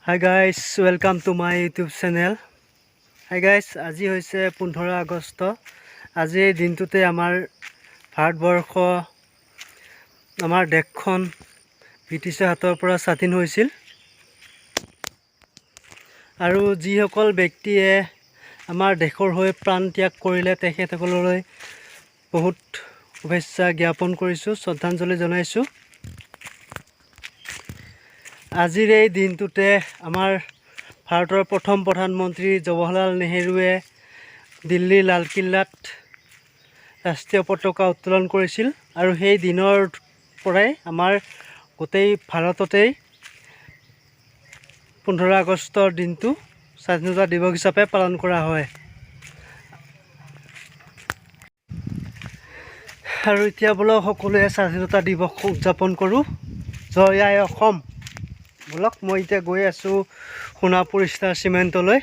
Hi guys, welcome to my YouTube channel. Hi guys, আজি হৈছে 15 August. আজি এই দিনটোতে আমাৰ ভাৰতবৰ্ষ, আমাৰ দেশখন ব্ৰিটিছৰ হাতৰ পৰা স্বাধীন হৈছিল। আৰু যিসকল ব্যক্তিয়ে আমাৰ দেশৰ হৈ প্ৰাণ ত্যাগ কৰিলে তেখেতসকললৈ বহুত শুভেচ্ছা জ্ঞাপন কৰিছোঁ, শ্ৰদ্ধাঞ্জলি জনাইছোঁ। আজিৰ এই দিনটোতে আমাৰ ভাৰতৰ প্ৰথম প্ৰধানমন্ত্ৰী জৱাহৰলাল নেহৰুৱে দিল্লীৰ লালকিল্লাত ৰাষ্ট্ৰীয় পতাকা উত্তোলন কৰিছিল। আৰু সেই দিনৰ পৰাই আমাৰ গোটেই ভাৰততেই 15 আগষ্টৰ দিনটো স্বাধীনতা দিৱস হিচাপে পালন কৰা হয়। আৰু এতিয়া বোলক সকলোৱে স্বাধীনতা দিৱস উদযাপন কৰোঁ। জয় আই অসম। বোলক মই এতিয়া গৈ আছোঁ সোণাপুৰ ষ্টাৰ চিমেণ্টলৈ।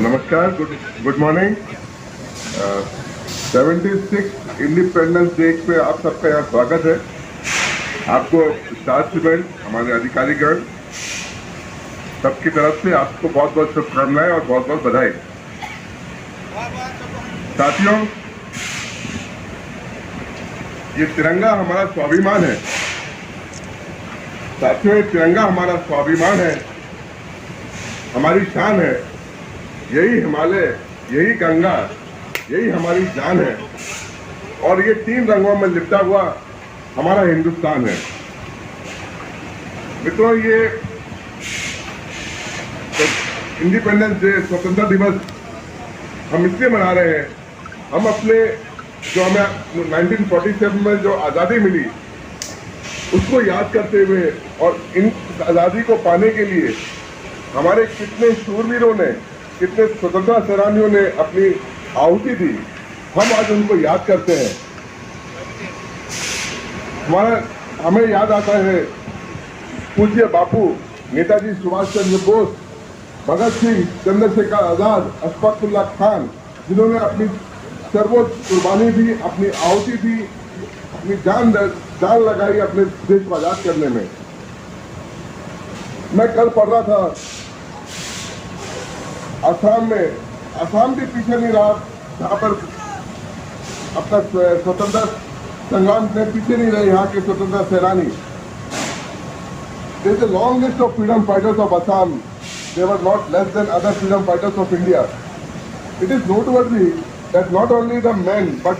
नमस्कार, गुड मॉर्निंग। 76 इंडिपेंडेंस डे पे आप सबका यहाँ स्वागत है। आपको स्टार सीमेंट, हमारे अधिकारीगण सबकी तरफ से आपको बहुत बहुत शुभकामनाएं और बहुत बहुत बधाई। साथियों, ये तिरंगा हमारा स्वाभिमान है। साथियों, ये तिरंगा हमारा स्वाभिमान है, हमारी शान है। यही हिमालय, यही गंगा, यही हमारी जान है। और ये 3 रंगों में लिपटा हुआ हमारा हिंदुस्तान है। मित्रों, ये तो इंडिपेंडेंस डे, स्वतंत्रता दिवस हम इसलिए मना रहे हैं, हम अपने जो हमें 1947 में जो आज़ादी मिली उसको याद करते हुए और इन आज़ादी को पाने के लिए हमारे कितने शूरवीरों ने, कितने स्वतंत्रता सेनानियों ने अपनी आहुति दी, हम आज उनको याद करते हैं। हमारा हमें याद आता है पूज्य बापू नेताजी सुभाष चंद्र बोस, भगत सिंह, चंद्रशेखर आजाद, अशफाकुल्ला खान, जिन्होंने अपनी सर्वोच्च कुर्बानी दी, अपनी आहुति दी, अपनी जान लगाई अपने देश को आजाद करने में। मैं कल पढ़ रहा था असम में, असम भी पीछे नहीं रहा, जहाँ पर अपना स्वतंत्रता संग्राम में पीछे नहीं रहे यहाँ के स्वतंत्रता सेनानी। There is a long list of freedom fighters of Assam. They were not less than other freedom fighters of India. It is noteworthy that not only the men but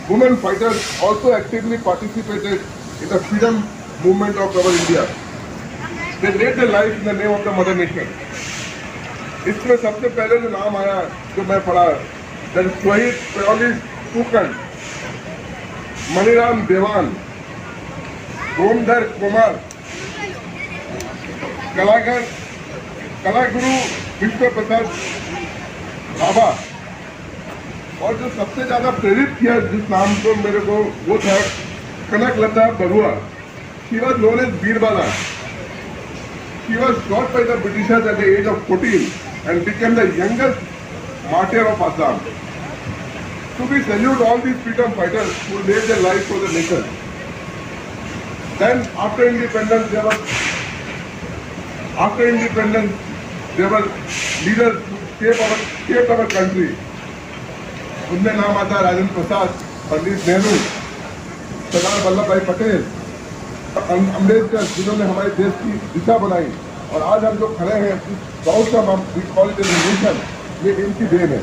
women fighters also actively participated in the freedom movement of our India. They laid their life in the name of the mother nation. इसमें सबसे पहले जो नाम आया जो मैं पढ़ा, that is शहीद पेरोलिस कुकन, मणिराम देवान, गोमधर कुमार, कलागुरु विश्व प्रसाद बाबा, और जो सबसे ज्यादा प्रेरित किया जिस नाम को मेरे को वो था Kanaklata Barua. She was known as Birbala. She was shot by the Britishers at the age of 14 and became the youngest martyr of Assam. So we salute all these freedom fighters who laid their lives for the nation. Then after independence there were leaders who shaped our country. उनमें नाम आता है राजेंद्र प्रसाद, पंडित नेहरू, सरदार वल्लभ भाई पटेल, अम्बेडकर, जिन्होंने हमारे देश की दिशा बनाई। और आज हम लोग खड़े हैं बहुत सा रिवॉल्यूशन, ये इनकी देन है।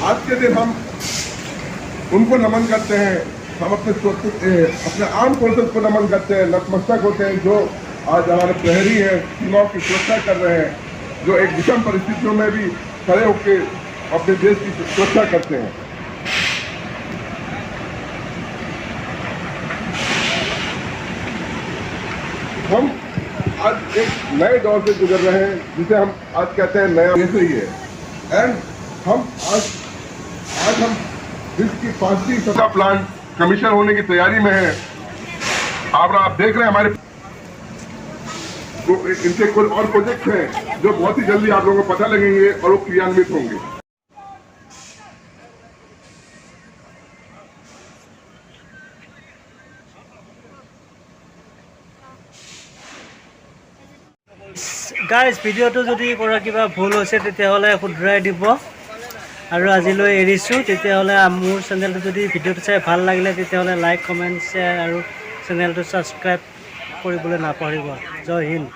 आज के दिन हम उनको नमन करते हैं, हम अपने आर्म फोर्सेस को नमन करते हैं, नतमस्तक होते हैं, जो आज हमारे प्रहरी हैं, सीमाओं की सुरक्षा कर रहे हैं, जो एक विषम परिस्थितियों में भी खड़े होकर अपने देश की सुरक्षा करते हैं। हम आज एक नए दौर से गुजर रहे हैं, जिसे हम आज कहते हैं नया देश ही है। एंड हम आज हम विश्व की 5वीं सतह प्लांट कमीशन होने की तैयारी में है। आप देख रहे हैं हमारे इनके कुछ और प्रोजेक्ट हैं जो बहुत ही जल्दी आप लोगों को पता लगेंगे और वो क्रियान्वित होंगे। গাইজ ভিডিঅ'টো যদি কৰা কিবা ভুল হৈছে তেতিয়াহ'লে শুধৰাই দিব আৰু আজিলৈ এৰিছোঁ। তেতিয়াহ'লে মোৰ চেনেলটো যদি ভিডিঅ'টো চাই ভাল লাগিলে তেতিয়াহ'লে লাইক, কমেণ্ট, শ্বেয়াৰ আৰু চেনেলটো ছাবস্ক্ৰাইব কৰিবলৈ নাপাহৰিব। জয় হিন্দ।